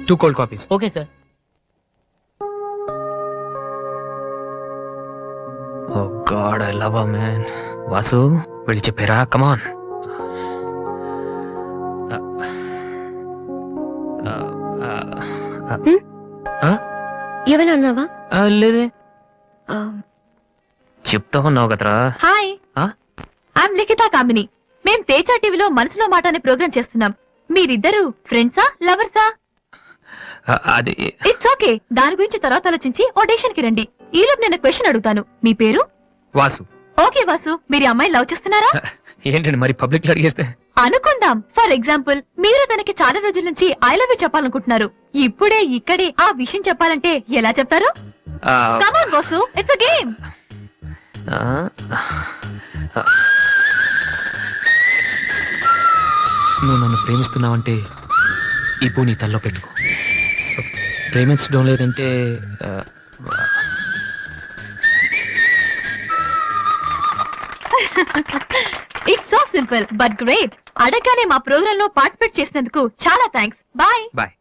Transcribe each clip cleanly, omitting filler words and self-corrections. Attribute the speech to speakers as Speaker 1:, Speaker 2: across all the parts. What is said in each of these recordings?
Speaker 1: 2 cold copies.
Speaker 2: Okay sir.
Speaker 1: Oh God, I love her, man. Vasu వెళ్ళి చెప్పారా? కమాన్.
Speaker 3: ఏమైనా అన్నావా?
Speaker 1: లేదే. చెప్తా ఉన్నావు కదరా.
Speaker 4: హాయ్, ఐఎమ్ లిఖిత కామిని. మేం తేజ టీవీలో మనసులో మాట అనే ప్రోగ్రామ్ చేస్తున్నాం. మీరిద్దరు ఫ్రెండ్సా, లవర్సా?
Speaker 1: అది
Speaker 4: ఇట్స్ ఓకే, దాని గురించి తర్వాత ఆలోచించి ఆడిషన్ కి రండి. ఈలోపు నేను క్వశ్చన్ అడుగుతాను. మీ పేరు?
Speaker 1: వాసు.
Speaker 4: ఓకే వాసు, మీరు ఈ అమ్మాయిని లవ్ చేస్తున్నారా?
Speaker 1: ఏంటండి మరి పబ్లిక్ లో అడిగేస్తే? అనుకుందాం,
Speaker 4: ఫర్ ఎగ్జాంపుల్ మీరు తనకి చాలా రోజుల నుంచి ఐ లవ్ యూ చెప్పాలనుకుంటున్నారు. ఇప్పుడే ఇక్కడే ఆ విషయం చెప్పాలంటే ఎలా చెప్తారు? Come on Vasu, it's a game.
Speaker 1: నువ్వు నన్ను ప్రేమిస్తున్నావంటే ఈ పూ నీ తల్లో పెట్టుకో. ప్రేమించడం లేదంటే
Speaker 4: it's so simple but great. అడగగానే మా ప్రోగ్రామ్ లో పార్టిసిపేట్ చేసినందుకు చాలా థ్యాంక్స్. బాయ్.
Speaker 1: బాయ్.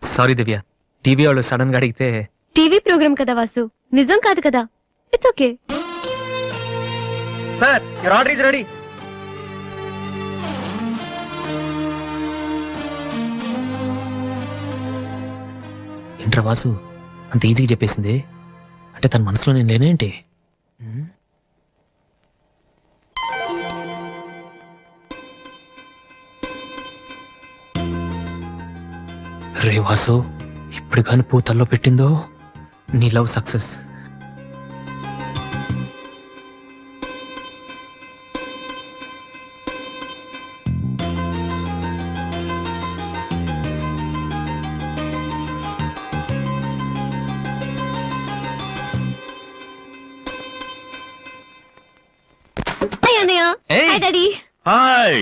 Speaker 1: సారీ దివ్య, టీవీ వాళ్ళు సడన్ గా అడిగితే.
Speaker 3: టీవీ ప్రోగ్రామ్ కదా వాసు, నిజం కాదు కదా. It's okay.
Speaker 2: Sir, your order is ready.
Speaker 1: ఏంట్రా వాసు అంత ఈజీగా చెప్పేసింది? అంటే తన మనసులో నేను లేనేంటి? రే వాసు, ఇప్పుడు కాని పూతల్లో పెట్టిందో నీ లవ్ సక్సెస్.
Speaker 5: హాయ్,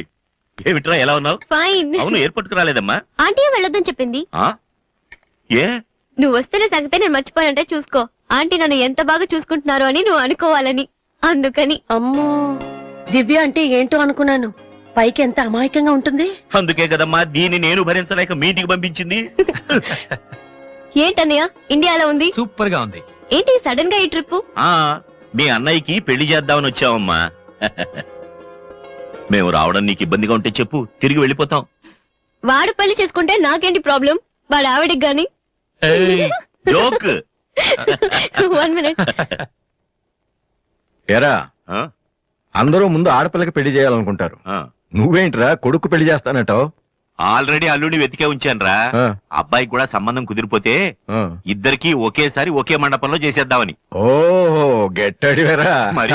Speaker 5: ఏమిట్రా ఎలా ఉన్నావు?
Speaker 3: ఫైన్.
Speaker 5: అవును, ఎయిర్పోర్ట్ కు రాలేదమ్మా?
Speaker 3: ఆంటీ వెళ్ళొద్దని చెప్పింది.
Speaker 5: ఏ
Speaker 3: నువ్వు వస్తున్న సంగతే నేను మర్చిపోనంటే చూసుకో. ఆంటీ నన్ను ఎంత బాగా చూసుకుంటున్నారు అని నువ్వు అనుకోవాలని, అందుకని.
Speaker 6: అమ్మో, దివ్య అంటే ఏంటో అనుకున్నాను. పైకి ఎంత అమాయకంగా ఉంటుంది.
Speaker 5: అందుకే కదమ్మా దీన్ని నేను భరించలేక మీటికి పంపించింది.
Speaker 3: ఏంటన్నయ్య ఇండియాలో ఉంది?
Speaker 1: సూపర్ గా ఉంది.
Speaker 3: ఏంటి సడన్ గా ఈ ట్రిప్?
Speaker 5: మీ అన్నయ్యకి పెళ్లి చేద్దామని వచ్చావమ్మా. మేము రావడం నీకు ఇబ్బందిగా ఉంటే చెప్పు, తిరిగి వెళ్ళిపోతాం.
Speaker 3: వాడు పెళ్లి చేసుకుంటే నాకేంటి ప్రాబ్లం? వాడు ఆవిడికి గాని.
Speaker 5: జోక్.
Speaker 3: 1 minute.
Speaker 7: ఏరా, అందరూ ముందు ఆడపిల్లకి పెళ్లి చేయాలనుకుంటారు. నువ్వేంట్రా కొడుకు పెళ్లి చేస్తానటావు?
Speaker 5: ఆల్రెడీ అల్లుడిని వెతికే ఉంచానురా. అబ్బాయికి కూడా సంబంధం కుదిరిపోతే ఇద్దరికి ఒకేసారి ఒకే మండపంలో చేసేద్దామని.
Speaker 7: ఓహో, గెట్టడివేరా
Speaker 5: మరి.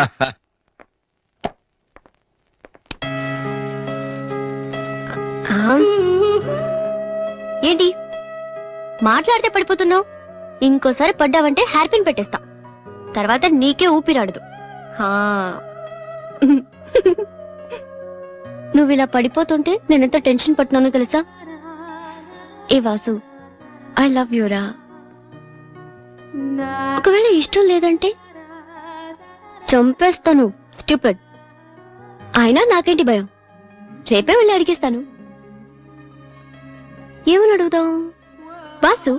Speaker 3: ఏంటి మాట్లాడితే పడిపోతున్నావు? ఇంకోసారి పడ్డావంటే హెయిర్ పిన్ పెట్టేస్తా. తర్వాత నీకే ఊపిరాడదు. నువ్వు ఇలా పడిపోతుంటే నేనెంత టెన్షన్ పడుతున్నానో తెలుసా? ఏ వాసు, ఐ లవ్ యూరా. ఒకవేళ ఇష్టం లేదంటే చంపేస్తాను. స్టూపిడ్. అయినా నాకేంటి భయం? రేపే వెళ్ళి అడిగేస్తాను. ఏమని అడుగుదాం? వాసు,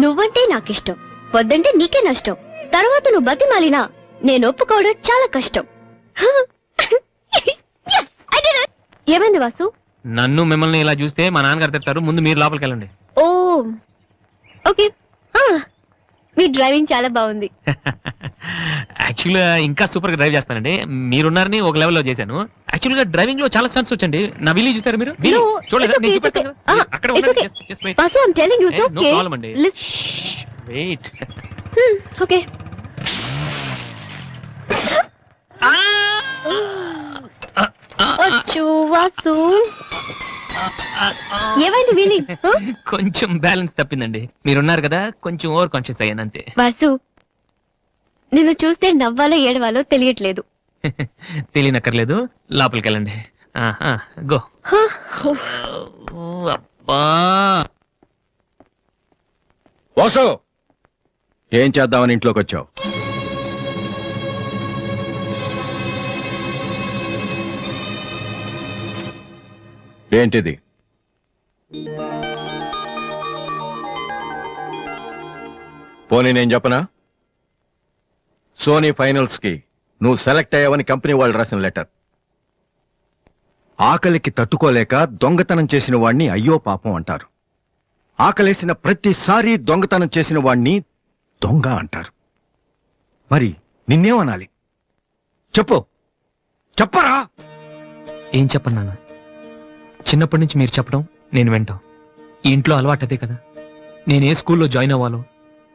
Speaker 3: నువ్వంటే నాకిష్టం, వద్దంటే నీకే నష్టం. తర్వాత నువ్వు బతిమాలినా నేను ఒప్పుకోవడం చాలా కష్టం. ఏమైంది వాసు?
Speaker 1: నన్ను మిమ్మల్ని ఇలా చూస్తే మా నాన్నగారు తిడతారు. ముందు మీరు లోపలికి వెళ్ళండి.
Speaker 3: ఓ ఓకే. మీ డ్రైవింగ్ చాలా బాగుంది.
Speaker 1: యాక్చువల్గా ఇంకా సూపర్ గా డ్రైవ్ చేస్తానండి. మీరున్నారని ఒక లెవెల్లో చేశాను. యాక్చువల్ గా డ్రైవింగ్ లో చాలా స్టన్స్ వచ్చండి. నా విల్లీ చూసారు మీరు? చూడలేదు. వెయిట్.
Speaker 3: ఓకే. వాసు, ఏమైంది వీలి?
Speaker 1: కొంచెం బ్యాలెన్స్ తప్పిందండి. మీరున్నారు కదా, కొంచెం ఓవర్ కాన్షియస్ అయ్యాను అంతే.
Speaker 3: వాసు, నిన్ను చూస్తే నవ్వాలో ఏడవాలో తెలియట్లేదు.
Speaker 1: తెలియనక్కర్లేదు, లోపలికి వెళ్ళండి. గో. అబ్బా,
Speaker 7: వాసు, ఏం చేద్దామని ఇంట్లోకి వచ్చావు? ఏంటిది? పోనీ నేను చెప్పనా? సోనీ ఫైనల్స్ కి నువ్వు సెలెక్ట్ అయ్యావని కంపెనీ వాళ్ళు రాసిన లెటర్. ఆకలికి తట్టుకోలేక దొంగతనం చేసిన వాణ్ణి అయ్యో పాపం అంటారు. ఆకలేసిన ప్రతిసారి దొంగతనం చేసిన వాణ్ణి దొంగ అంటారు. మరి నిన్నేమనాలి? చెప్పు, చెప్పరా?
Speaker 1: ఏం చెప్పను నాన్న, చిన్నప్పటి నుంచి మీరు చెప్పడం నేను వింటాం. ఈ ఇంట్లో అలవాటు అదే కదా. నేను ఏ స్కూల్లో జాయిన్ అవ్వాలో,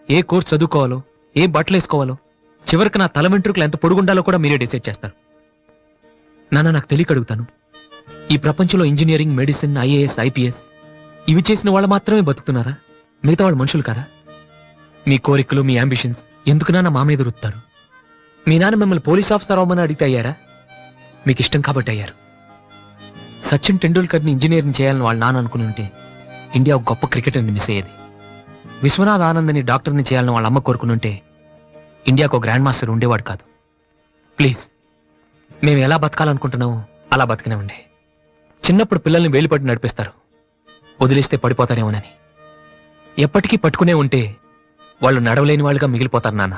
Speaker 1: ఏ కోర్స్ చదువుకోవాలో, ఏ బట్టలు వేసుకోవాలో, చివరికి నా తల వెంట్రుకలు ఎంత పొడుగుండాలో కూడా మీరే డిసైడ్ చేస్తారు. నాన్న, నాకు తెలియక అడుగుతాను, ఈ ప్రపంచంలో ఇంజనీరింగ్, మెడిసిన్, ఐఏఎస్, ఐపీఎస్ ఇవి చేసిన వాళ్ళు మాత్రమే బతుకుతున్నారా? మిగతా వాళ్ళు మనుషులు కారా? మీ కోరికలు, మీ అంబిషన్స్ ఎందుకు నాన్న మా మీద రుత్తారు? మీ నాన్న మిమ్మల్ని పోలీస్ ఆఫీసర్ అవ్వమని అడిగితే అయ్యారా? మీకు ఇష్టం కాబట్టి అయ్యారు. సచిన్ టెండూల్కర్ని ఇంజనీరింగ్ చేయాలని వాళ్ళ నాన్న అనుకుని ఉంటే ఇండియా ఒక గొప్ప క్రికెటర్ని మిస్ అయ్యేది. విశ్వనాథ్ ఆనంద్ని డాక్టర్ని చేయాలని వాళ్ళ అమ్మ కోరుకుని ఉంటే ఇండియాకు ఒక గ్రాండ్ మాస్టర్ ఉండేవాడు కాదు. ప్లీజ్, మేము ఎలా బతకాలనుకుంటున్నామో అలా బతకనివ్వండి. చిన్నప్పుడు పిల్లల్ని వేలిపట్టి నడిపిస్తారు, వదిలేస్తే పడిపోతారేమోనని. ఎప్పటికీ పట్టుకునే ఉంటే వాళ్ళు నడవలేని వాళ్ళుగా మిగిలిపోతారు నాన్న.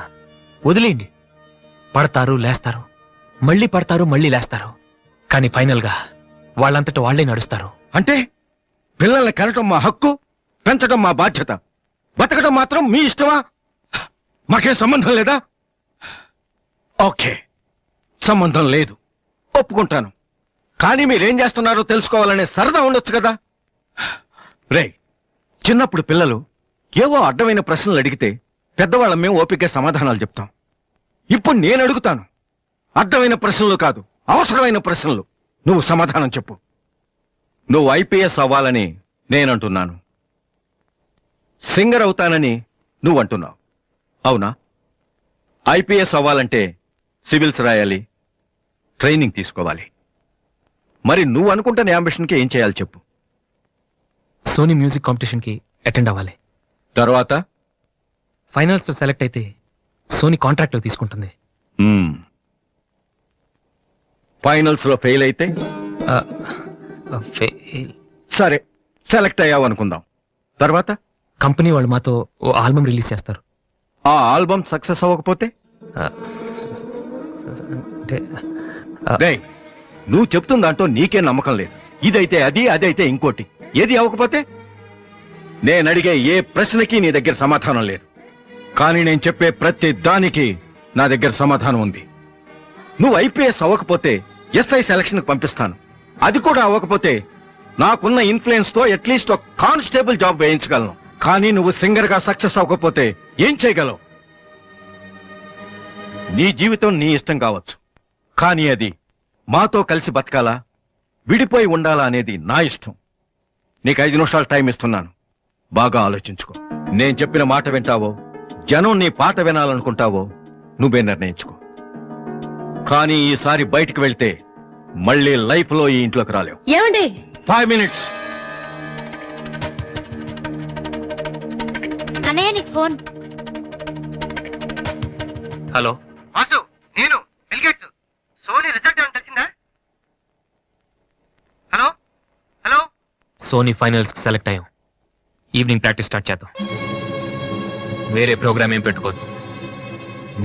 Speaker 1: వదిలేయండి. పడతారు, లేస్తారు, మళ్ళీ పడతారు, మళ్ళీ లేస్తారు. కానీ ఫైనల్గా వాళ్ళంతట వాళ్లే నడుస్తారు.
Speaker 7: అంటే పిల్లల్ని కనటం మా హక్కు, పెంచడం మా బాధ్యత, బతకడం మాత్రం మీ ఇష్టమా? మాకేం సంబంధం లేదా? ఓకే, సంబంధం లేదు, ఒప్పుకుంటాను. కానీ మీరేం చేస్తున్నారో తెలుసుకోవాలనే సరదా ఉండొచ్చు కదా. రే, చిన్నప్పుడు పిల్లలు ఏవో అడ్డమైన ప్రశ్నలు అడిగితే పెద్దవాళ్ళం మేము ఓపిక సమాధానాలు చెప్తాం. ఇప్పుడు నేను అడుగుతాను, అడ్డమైన ప్రశ్నలు కాదు, అవసరమైన ప్రశ్నలు. నువ్వు సమాధానం చెప్పు. నువ్వు ఐపీఎస్ అవ్వాలని నేనంటున్నాను, సింగర్ అవుతానని నువ్వంటున్నావు. అవునా? ఐపీఎస్ అవ్వాలంటే సివిల్స్ రాయాలి, ట్రైనింగ్ తీసుకోవాలి. మరి నువ్వు అనుకుంటున్న అంబిషన్కి ఏం చేయాలి చెప్పు.
Speaker 1: సోనీ మ్యూజిక్ కాంపిటీషన్కి అటెండ్ అవ్వాలి.
Speaker 7: తర్వాత
Speaker 1: ఫైనల్స్ లో సెలెక్ట్ అయితే సోనీ కాంట్రాక్ట్ లో తీసుకుంటుంది.
Speaker 7: ఫైనల్స్ లో ఫెయిల్ అయితే సరే, సెలెక్ట్ అయ్యావు అనుకుందాం. తర్వాత
Speaker 1: కంపెనీ వాళ్ళు మాతో ఓ ఆల్బమ్ రిలీజ్ చేస్తారు.
Speaker 7: ఆ ఆల్బమ్ సక్సెస్ అవ్వకపోతే
Speaker 1: అంటే
Speaker 7: డేయ్, నువ్వు చెప్తున్న దాంట్లో నీకే నమ్మకం లేదు. ఇదైతే అది, అదైతే ఇంకోటి. ఏది అవ్వకపోతే? నేను అడిగే ఏ ప్రశ్నకి నీ దగ్గర సమాధానం లేదు. కానీ నేను చెప్పే ప్రతి దానికి నా దగ్గర సమాధానం ఉంది. నువ్వు ఐపీఎస్ అవ్వకపోతే ఎస్ఐ సెలక్షన్ పంపిస్తాను. అది కూడా అవ్వకపోతే నాకున్న ఇన్ఫ్లుయెన్స్ తో అట్లీస్ట్ ఒక కానిస్టేబుల్ జాబ్ వేయించగలను. కానీ నువ్వు సింగర్ గా సక్సెస్ అవ్వకపోతే ఏం చేయగలవు? నీ జీవితం నీ ఇష్టం కావచ్చు, కానీ అది మాతో కలిసి బతకాలా, విడిపోయి ఉండాలా అనేది నా ఇష్టం. నీకు 5 నిమిషాలు టైం ఇస్తున్నాను, బాగా ఆలోచించుకో. నేను చెప్పిన మాట వింటావో, జనం నీ పాట వినాలనుకుంటావో నువ్వే నిర్ణయించుకో. కానీ ఈసారి బయటికి వెళ్తే మళ్ళీ లైఫ్ లో ఈ ఇంట్లోకి రాలేవు.
Speaker 6: ఏమండి?
Speaker 7: 5 మినిట్స్.
Speaker 3: అన్నయ్య, నీకు ఫోన్.
Speaker 1: హలో
Speaker 2: వాసు, నేను బిల్గేట్స్. సోనీ రిజల్ట్ ఏమైనా తెలిసిందా? Hello hello.
Speaker 1: సోనీ ఫైనల్స్ కి సెలెక్ట్ అయ్యాం. ఈవినింగ్ ప్రాక్టీస్ స్టార్ట్ చేద్దాం. వేరే ప్రోగ్రామ్ ఏం పెట్టుకోవద్దు.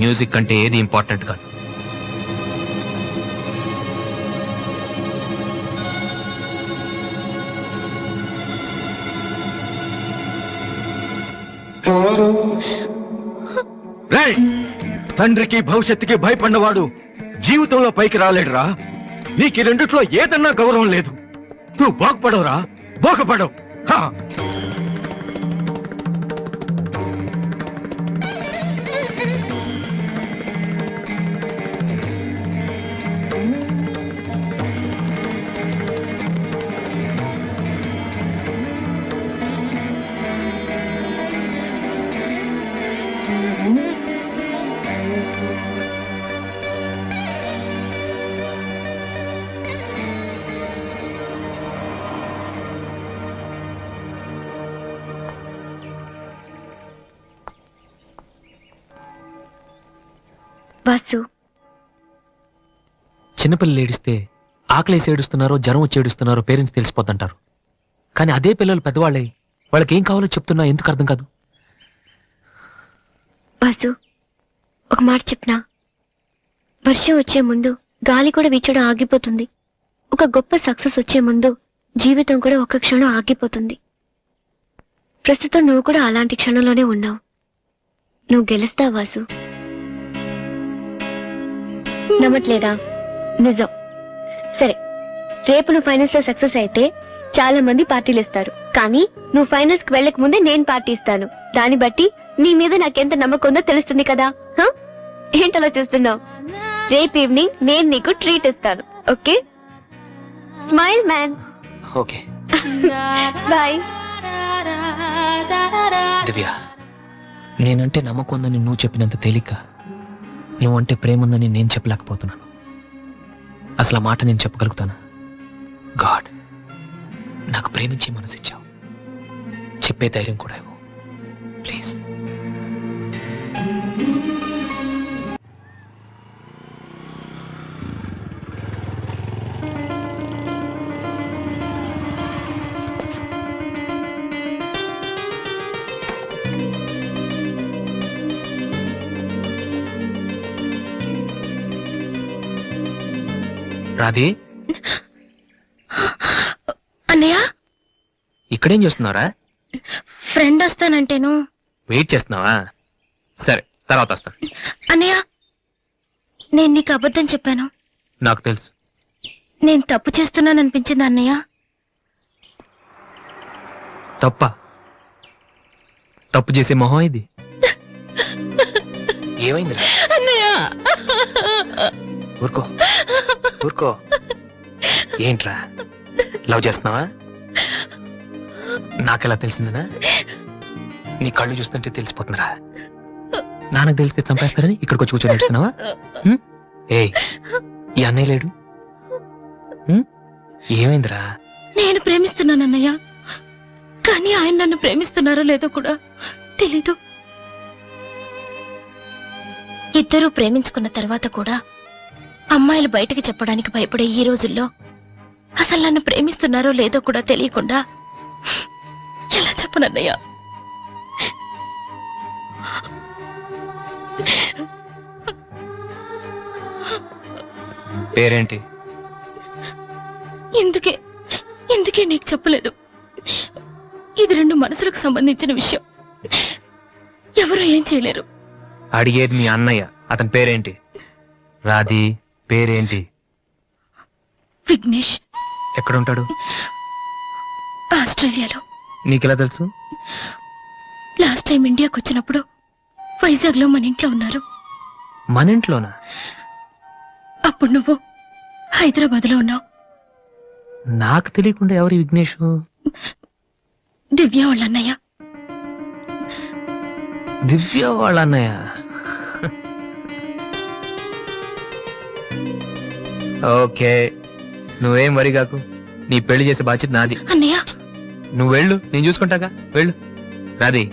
Speaker 1: మ్యూజిక్ అంటే ఏది ఇంపార్టెంట్ కాదు.
Speaker 7: రేయ్, తండ్రికి భవిష్యత్తుకి భయపడినవాడు జీవితంలో పైకి రాలేడురా. నీకు ఈ రెండిట్లో ఏదన్నా గౌరవం లేదు. నువ్వు బాగుపడవురా, బాగుపడవు.
Speaker 3: వాసు,
Speaker 1: చిన్నపిల్లలు ఏడిస్తే ఆకలేసి ఏడుస్తున్నారో జ్వరం వచ్చి ఏడుస్తున్నారో పేరెంట్స్ తెలిసిపోతుంటారు. కానీ అదే పిల్లలు పెద్దవాళ్ళే వాళ్ళకి ఏం కావాలో చెప్తున్నా ఎందుకు అర్థం కాదు?
Speaker 3: వాసు, ఒక మాట చెప్పనా? వర్షం వచ్చే ముందు గాలి కూడా వీచడం ఆగిపోతుంది. ఒక గొప్ప సక్సెస్ వచ్చే ముందు జీవితం కూడా ఒక్క క్షణం ఆగిపోతుంది. ప్రస్తుతం నువ్వు కూడా అలాంటి క్షణంలోనే ఉన్నావు. నువ్వు గెలుస్తావు వాసు. నమ్మట్లేదా? నిజం. సరే, రేపు నువ్వు ఫైనల్స్ లో సక్సెస్ అయితే చాలా మంది పార్టీలు ఇస్తారు. కానీ నువ్వు ఫైనల్స్ కి వెళ్ళక ముందే నేను పార్టీ ఇస్తాను. దాన్ని బట్టి నీ మీద నాకెంత నమ్మకం ఉందో తెలుస్తుంది కదా. ఏంటలా చూస్తున్నావు? రేపు ఈవినింగ్ నేను నీకు ట్రీట్ ఇస్తాను. Okay? Smile man.
Speaker 1: Okay
Speaker 3: bye.
Speaker 1: Divya, నేనంటే నమ్మకం ఉందని నువ్వు చెప్పినంత తేలిక నువ్వంటే ప్రేమ ఉందని నేను చెప్పలేకపోతున్నాను. అసలు ఆ మాట నేను చెప్పగలుగుతానా? గాడ్, నాకు ప్రేమించే మనసిచ్చావు. చెప్పే ధైర్యం కూడా ఇవ్వు ప్లీజ్. రాధి,
Speaker 3: అన్నయ్య,
Speaker 1: ఇక్కడేం చేస్తున్నారా?
Speaker 3: ఫ్రెండ్ వస్తానంటేను.
Speaker 1: వెయిట్ చేస్తున్నావా? సరే, తర్వాత వస్తా.
Speaker 3: అన్నయ్య, నేను నీకు అబద్ధం చెప్పాను.
Speaker 1: నాకు తెలుసు.
Speaker 3: నేను తప్పు చేస్తున్నాను అనిపించింది అన్నయ్య.
Speaker 1: తప్పు చేసే మొహం ఇది. ఏమైందిరా?
Speaker 3: అన్నయ్య,
Speaker 1: ఊరుకో ఊరుకో. ఏంట్రా, లవ్ చేస్తున్నావా? నాకెలా తెలిసిందనా? నీ కళ్ళు చూస్తుంటే తెలిసిపోతుందిరా. నాన్నకు తెలిస్తే చంపేస్తారని ఇక్కడికి వచ్చి కూర్చొని నడుస్తున్నావా? ఏ, ఈ అన్నయ్య లేడు? ఏమైందిరా?
Speaker 3: నేను ప్రేమిస్తున్నాను అన్నయ్య, కానీ ఆయన నన్ను ప్రేమిస్తున్నారో లేదో కూడా తెలీదు. ఇద్దరూ ప్రేమించుకున్న తర్వాత కూడా అమ్మాయిలు బయటకు చెప్పడానికి భయపడే ఈ రోజుల్లో అసలు నన్ను ప్రేమిస్తున్నారో లేదో కూడా తెలియకుండా ఎలా చెప్పనన్నయ్య?
Speaker 1: పేరేంటి?
Speaker 3: ఎందుకే నీకు చెప్పలేదు. ఇది రెండు మనసులకు సంబంధించిన విషయం. ఎవరు ఏం చేయలేరు.
Speaker 1: అడిగేది మీ అన్నయ్య. అతని పేరేంటి? రాధి పేరేంటి?
Speaker 3: విఘ్నేష్.
Speaker 1: ఎక్కడుంటాడు?
Speaker 3: ఆస్ట్రేలియాలో.
Speaker 1: నీకెలా తెలుసు?
Speaker 3: లాస్ట్ టైం ఇండియాకి వచ్చినప్పుడు వైజాగ్ లో మన ఇంట్లో ఉన్నారు.
Speaker 1: మన ఇంట్లోనా?
Speaker 3: అప్పుడు నువ్వు హైదరాబాద్ లో ఉన్నావు.
Speaker 1: నాకు తెలియకుండా ఎవరి విఘ్నేష్?
Speaker 3: దివ్య వాళ్ళ అన్నయ్య.
Speaker 1: దివ్య వాళ్ళ అన్నయ్య. ఓకే, నువ్వేం వరి కాకు. నీ పెళ్లి చేసే బాధ్యత నాది.
Speaker 3: అన్నయ్య,
Speaker 1: నువ్వు వెళ్ళు, నేను చూసుకుంటాగా. వెళ్ళు. రాధి,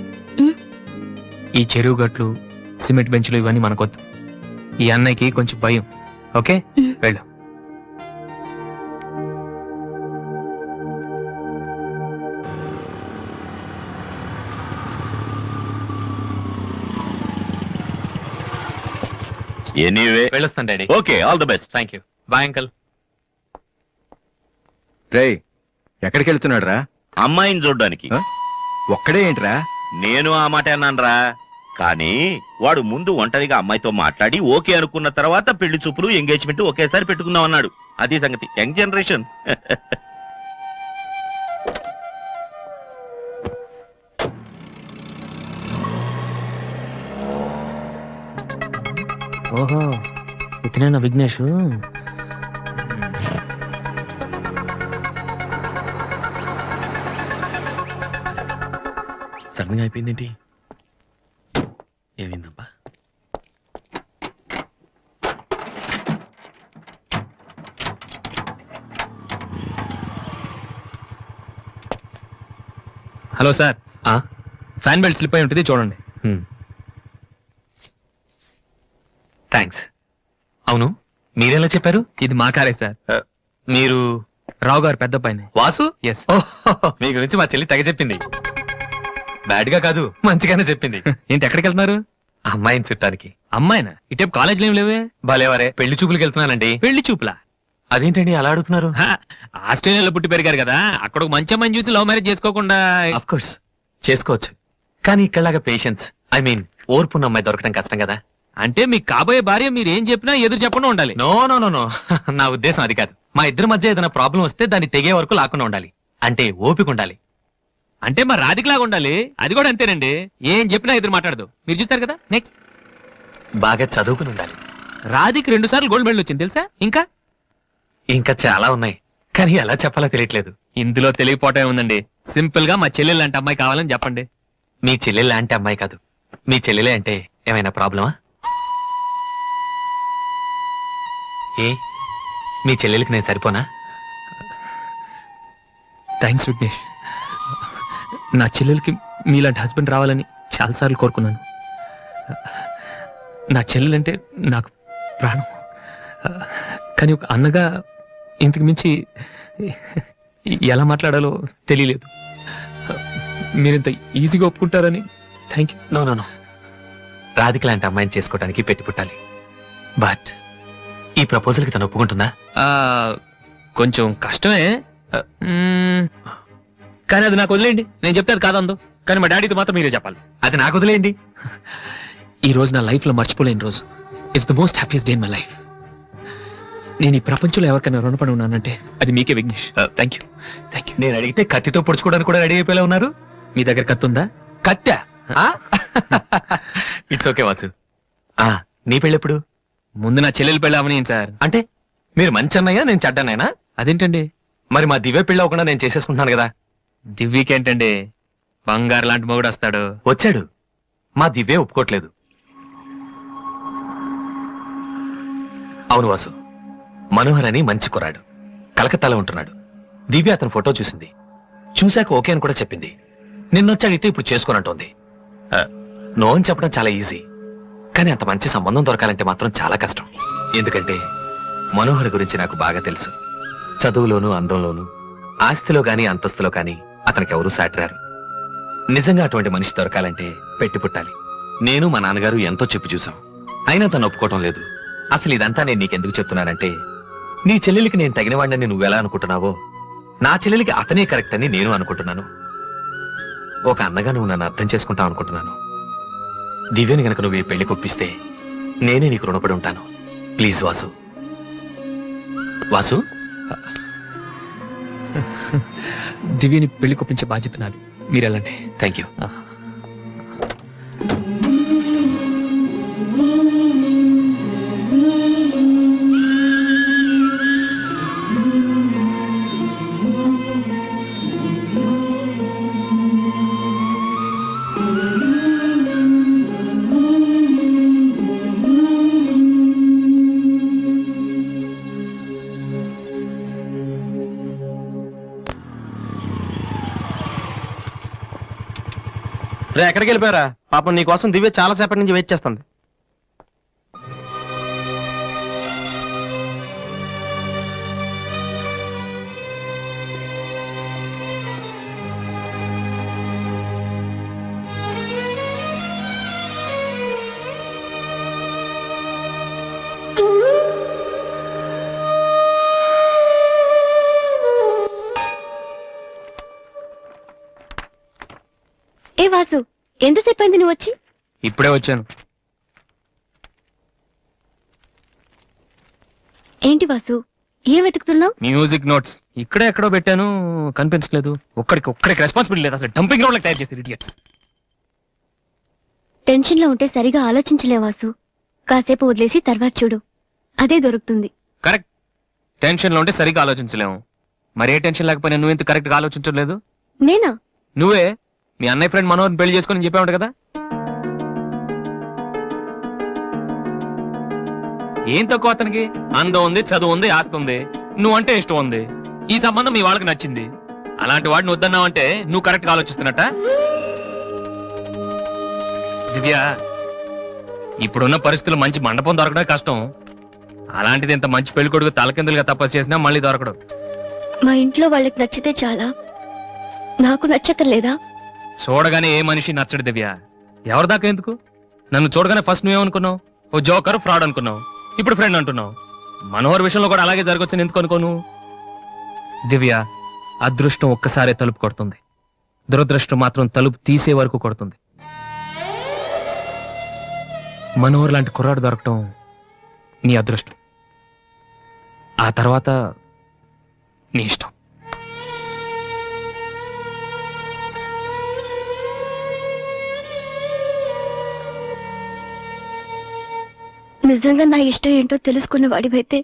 Speaker 1: ఈ చెరువు గట్లు, సిమెంట్ బెంచ్లు ఇవన్నీ మనకొద్దు. ఈ అన్నయ్యకి కొంచెం భయం. ఓకే, వెళ్ళు.
Speaker 5: ఎనీవే,
Speaker 1: వెళ్ళొస్తాను daddy.
Speaker 5: Okay, all the best.
Speaker 1: Thank you. Bye uncle.
Speaker 7: రేయ్, ఎక్కడికి వెళ్తున్నాడు రా?
Speaker 5: అమ్మాయిని చూడ్డానికి.
Speaker 7: ఒక్కడే ఏంట్రా?
Speaker 5: నేను ఆ మాట అన్నానురా. కానీ వాడు ముందు ఒంటరిగా అమ్మాయితో మాట్లాడి ఓకే అనుకున్న తర్వాత పెళ్లి చూపులు, ఎంగేజ్మెంట్ ఒకేసారి పెట్టుకుందాం అన్నాడు. అది సంగతి. Young generation.
Speaker 1: ఓహో, ఇతనేనా విఘ్నేష్?
Speaker 5: సడన్ గా అయిపోయిందేంటి? ఏమైందబ్బా?
Speaker 1: Hello sir, fan belt slip అయి ఉంటుంది, చూడండి. థ్యాంక్స్. అవును, మీరెలా చెప్పారు? ఇది మా కారే సార్.
Speaker 8: మీరు
Speaker 1: రావు గారు పెద్ద పైన.
Speaker 8: వాసు?
Speaker 1: ఎస్.
Speaker 8: మీ గురించి మా చెల్లి తెగ చెప్పింది. బ్యాడ్ గా కాదు, మంచిగానే చెప్పింది.
Speaker 1: ఏంటి ఎక్కడికి వెళ్తున్నారు?
Speaker 8: అమ్మాయిని చుట్టానికి.
Speaker 1: అమ్మాయినా? ఇటేపు కాలేజీలో ఏం లేవే.
Speaker 8: భలేవరే, పెళ్లి చూపులకి వెళ్తున్నానండి.
Speaker 1: పెళ్లి చూపులా?
Speaker 8: అదేంటండి అలా అడుగుతున్నారు?
Speaker 1: ఆస్ట్రేలియాలో పుట్టి పెరిగారు కదా, అక్కడ ఒక మంచి అమ్మాయిని చూసి లవ్ మ్యారేజ్ చేసుకోకుండా?
Speaker 8: అఫ్ కోర్స్ చేసుకోవచ్చు, కానీ ఇక్కడలాగా పేషెన్స్, ఐ మీన్ ఓర్పున్న అమ్మాయి దొరకడం కష్టం కదా.
Speaker 1: అంటే మీకు కాబోయే భార్య మీరు ఏం చెప్పినా ఎదురు చెప్పకుండా ఉండాలి.
Speaker 8: నో నో నో నో నా ఉద్దేశం అది కాదు. మా ఇద్దరి మధ్య ఏదైనా ప్రాబ్లం వస్తే దాన్ని తెగే వరకు లాకుండా ఉండాలి. అంటే ఓపిక ఉండాలి.
Speaker 1: అంటే మరి రాధికలాగా ఉండాలి. అది కూడా అంతేనండి, ఏం చెప్పినా ఎదురు మాట్లాడదు. మీరు చూస్తారు కదా. నెక్స్ట్,
Speaker 8: బాగా చదువుకుని ఉండాలి.
Speaker 1: రాధికి 2 సార్లు గోల్డ్ మెడల్ వచ్చింది తెలుసా?
Speaker 8: ఇంకా చాలా ఉన్నాయి, కానీ ఎలా చెప్పాలో తెలియట్లేదు.
Speaker 1: ఇందులో తెలియపోవటం ఉందండి. సింపుల్ గా మా చెల్లెలు లాంటి అమ్మాయి కావాలని చెప్పండి.
Speaker 8: మీ చెల్లెలు లాంటి అమ్మాయి కాదు, మీ చెల్లెలే అంటే ఏమైనా ప్రాబ్లమా? ఏ మీ చెల్లెలకి నేను సరిపోనా?
Speaker 1: థ్యాంక్స్ విఘ్నేష్. నా చెల్లెలకి మీలాంటి హస్బెండ్ రావాలని చాలాసార్లు కోరుకున్నాను. నా చెల్లెలంటే నాకు ప్రాణం. కానీ ఒక అన్నగా ఇంతకు మించి ఎలా మాట్లాడాలో తెలియలేదు. మీరింత ఈజీగా ఒప్పుకుంటారని thank you.
Speaker 8: No no no, Radhika లాంటి అమ్మాయిని చేసుకోవడానికి పెట్టి పుట్టాలి. బట్ ఈ ప్రపోజల్కి తను ఒప్పుకుంటుందా?
Speaker 1: కొంచెం కష్టమే, కానీ అది నాకు వదిలేయండి. నేను చెప్తే అది కాదందు, కానీ మా డాడీతో మాత్రం మీరే చెప్పాలి.
Speaker 8: అది నాకు వదిలేయండి.
Speaker 1: ఈ రోజు నా లైఫ్ లో మర్చిపోలేని రోజు. It's the most happiest day in my life. నేను ఈ ప్రపంచంలో ఎవరికైనా రుణపడి ఉన్నానంటే అది మీకే విఘ్నేష్. Thank you.
Speaker 8: నేను అడిగితే కత్తితో పొడుచుకోవడానికి కూడా రెడీ అయిపోయేలా ఉన్నారు.
Speaker 1: మీ దగ్గర కత్తి ఉందా?
Speaker 8: కత్తా? It's okay Vasu. నీ పెళ్ళెప్పుడు?
Speaker 1: ముందు నా చెల్లెలు పెళ్ళి అవని సార్.
Speaker 8: అంటే మీరు మంచి అన్నయ్యా, నేను చెడ్డన్నయ్యనా?
Speaker 1: అదేంటండి?
Speaker 8: మరి మా దివ్య పెళ్ళి అవ్వకుండా నేను చేసేసుకుంటున్నాను కదా.
Speaker 1: దివ్యకేంటండి, బంగారు లాంటి మొగుడు వస్తాడు.
Speaker 8: వచ్చాడు, మా దివ్య ఒప్పుకోట్లేదు. అవును వాసు, మనోహర్ అని మంచి కుర్రాడు, కలకత్తాలో ఉంటున్నాడు. దివ్య అతని ఫోటో చూసింది, చూశాక ఓకే అని కూడా చెప్పింది. నిన్నొచ్చి అడిగితే ఇప్పుడు చేసుకోనంటోంది. నో అని చెప్పడం చాలా ఈజీ, కానీ అంత మంచి సంబంధం దొరకాలంటే మాత్రం చాలా కష్టం. ఎందుకంటే మనోహర్ గురించి నాకు బాగా తెలుసు. చదువులోను, అందంలోను, ఆస్తిలో గాని అంతస్తులో కానీ అతనికి ఎవరూ సాటిరారు. నిజంగా అటువంటి మనిషి దొరకాలంటే పెట్టి పుట్టాలి. నేను మా నాన్నగారు ఎంతో చెప్పి చూసాం, అయినా తను ఒప్పుకోవటం లేదు. అసలు ఇదంతా నేను నీకెందుకు చెప్తున్నానంటే, నీ చెల్లెలికి నేను తగినవాడిని నువ్వెలా అనుకుంటున్నావో, నా చెల్లెలికి అతనే కరెక్ట్ అని నేను అనుకుంటున్నాను. ఒక అన్నగా నువ్వు నన్ను అర్థం చేసుకుంటావు అనుకుంటున్నాను. దివ్యని గనక నువ్వు ఈ పెళ్లి కొప్పిస్తే నేనే నీకు రుణపడి ఉంటాను. ప్లీజ్ వాసు. వాసు,
Speaker 1: దివ్యని పెళ్లి కొప్పించే బాధ్యత నాది. మీరు వెళ్ళండి.
Speaker 8: Thank you.
Speaker 2: రే, ఎక్కడికి వెళ్ళిపోయారా? పాపం నీకోసం దివ్య చాలా సేపటి నుంచి వెయిట్ చేస్తుంది.
Speaker 3: ఏ వాసు, ఎంతసేపు అయింది నువ్వు వచ్చి?
Speaker 1: ఇప్పుడే వచ్చాను.
Speaker 3: ఏంటి వాసు, ఏం వెతుకుతున్నావు?
Speaker 1: మ్యూజిక్ నోట్స్ ఇక్కడే ఎక్కడో పెట్టాను, కనిపించలేదు. ఒక్కడికి రెస్పాన్సిబిలిటీ లేదు. అసలు డంపింగ్ గ్రౌండ్ తయారు చేసి ఇడియట్స్.
Speaker 3: టెన్షన్ లో ఉంటే సరిగా ఆలోచించలే వాసు. కాసేపు వదిలేసి తర్వాత చూడు, అదే దొరుకుతుంది.
Speaker 1: కరెక్ట్. టెన్షన్ లో ఉంటే సరిగా ఆలోచించలేము. మరే టెన్షన్ లేకపోయినా నువ్వు ఎంత కరెక్ట్ గా ఆలోచించలేదు?
Speaker 3: నేనా?
Speaker 1: నువ్వే మీ అన్నయ్య ఫ్రెండ్ మనోహర్ని పెళ్లి చేసుకొని చెప్పావు కదా. ఏం తక్కువ అతనికి? అందం ఉంది, చదువు ఉంది, ఆస్తి ఉంది, నువ్వంటే ఇష్టం ఉంది. ఈ సంబంధం మీ వాళ్ళకి నచ్చింది. అలాంటి వాడిని వద్దన్నావంటే నువ్వు కరెక్ట్ గా ఆలోచిస్తున్నట్ట. దివ్య, ఇప్పుడున్న పరిస్థితుల్లో మంచి మండపం దొరకడం కష్టం. అలాంటిది ఇంత మంచి పెళ్లి కొడుకు తలకిందులుగా తపస్సు చేసినా మళ్ళీ దొరకడు.
Speaker 3: మా ఇంట్లో వాళ్ళకి నచ్చితే చాలా, నాకు నచ్చక్కర్లేదా?
Speaker 1: చూడగానే ఏ మనిషి నచ్చడు దివ్య. ఎవరి దాకా ఎందుకు? నన్ను చూడగానే ఫస్ట్ నువ్వేమనుకున్నావు? ఓ జోకర్, ఫ్రాడ్ అనుకున్నావు. ఇప్పుడు ఫ్రెండ్ అంటున్నావు. మనోహర్ విషయంలో కూడా అలాగే జరగొచ్చని ఎందుకు అనుకోను? దివ్య, అదృష్టం ఒక్కసారే తలుపు కొడుతుంది, దురదృష్టం మాత్రం తలుపు తీసే వరకు కొడుతుంది. మనోహర్ లాంటి కుర్రాడు దొరకటం నీ అదృష్టం. ఆ తర్వాత నీ ఇష్టం.
Speaker 3: నిజంగా నా ఇష్టం ఏంటో తెలుసుకున్న వాడివైతే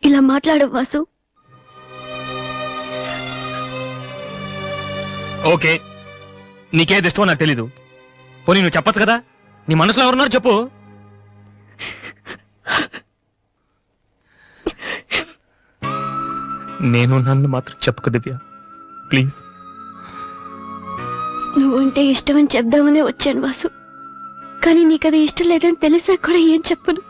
Speaker 3: ఇలా మాట్లాడవు వాసు.
Speaker 1: ఓకే, నీకేది ఇష్టమో నాకు తెలీదు. పోనీ నువ్వు చెప్పొచ్చు కదా, నీ మనసులో ఎవరున్నారు చెప్పు. నేను నన్ను మాత్రం చెప్పుకో దివ్య, ప్లీజ్.
Speaker 3: నువ్వంటే ఇష్టమని చెప్దామనే వచ్చాను వాసు, కానీ నీకది ఇష్టం లేదని తెలిసాక కూడా ఏం చెప్పను.